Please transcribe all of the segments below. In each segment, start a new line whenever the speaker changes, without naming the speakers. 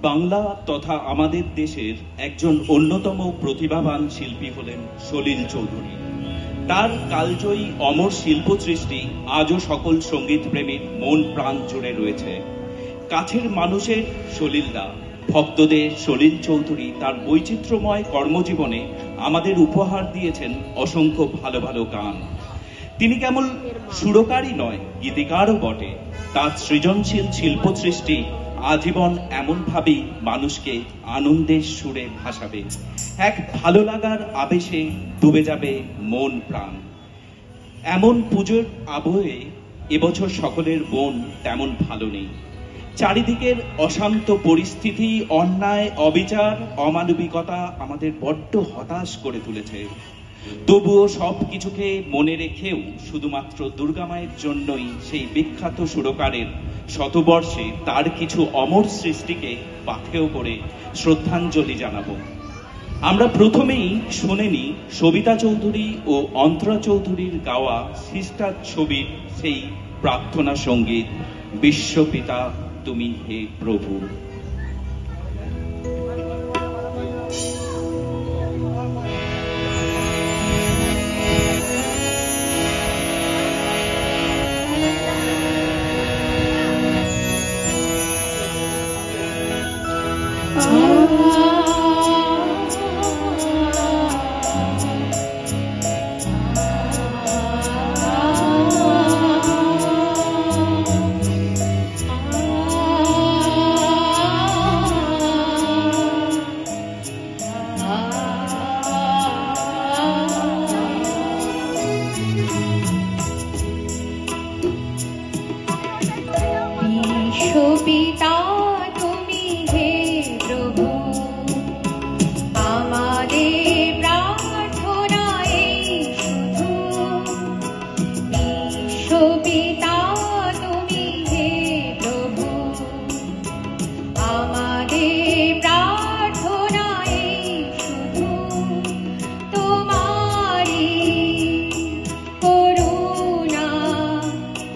বাংলা তথা আমাদের দেশের একজন অন্যতম প্রতিভাবান শিল্পী হলেন সলিল চৌধুরী। তার কালজয়ী অমর শিল্প সৃষ্টি আজও সকল সঙ্গীত প্রেমীর মন প্রাণ জুড়ে রয়েছে। কাছের মানুষের সলিলদা, ভক্তদের সলিল চৌধুরী তার বৈচিত্র্যময় কর্মজীবনে আমাদের উপহার দিয়েছেন অসংখ্য ভালো ভালো গান। তিনি কেবল সুরকারই নয়, গীতিকারও বটে। তার সৃজনশীল শিল্প সৃষ্টি আজীবন এমনভাবেই মানুষকে আনন্দের সুরে ভাসাবে, এক ভালো লাগার আবেশে ডুবে যাবে মন প্রাণ। এমন পুজোর আবহে এবছর সকলের মন তেমন ভালো নেই। চারিদিকের অশান্ত পরিস্থিতি, অন্যায়, অবিচার, অমানবিকতা আমাদের বড্ড হতাশ করে তুলেছে। তবুও সব কিছুকে মনে রেখেও শুধুমাত্র দুর্গা মায়ের জন্যই সেই বিখ্যাত সুরকারের শতবর্ষে তার কিছু অমর সৃষ্টিকে পাথেয় করে শ্রদ্ধাঞ্জলি জানাবো। আমরা প্রথমেই শুনে নিই সবিতা চৌধুরী ও অন্তরা চৌধুরীর গাওয়া সিস্টার ছবির সেই প্রার্থনা সঙ্গীত, বিশ্বপিতা তুমি হে প্রভু।
বিশ্বপিতা তুমি হে প্রভু, আমাদের প্রার্থনা এই শুধু। বিশ্বপিতা তুমি হে প্রভু, আমাদের প্রার্থনা এই শুধু। তোমারি করুণা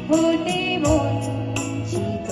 হতে বঞ্চিত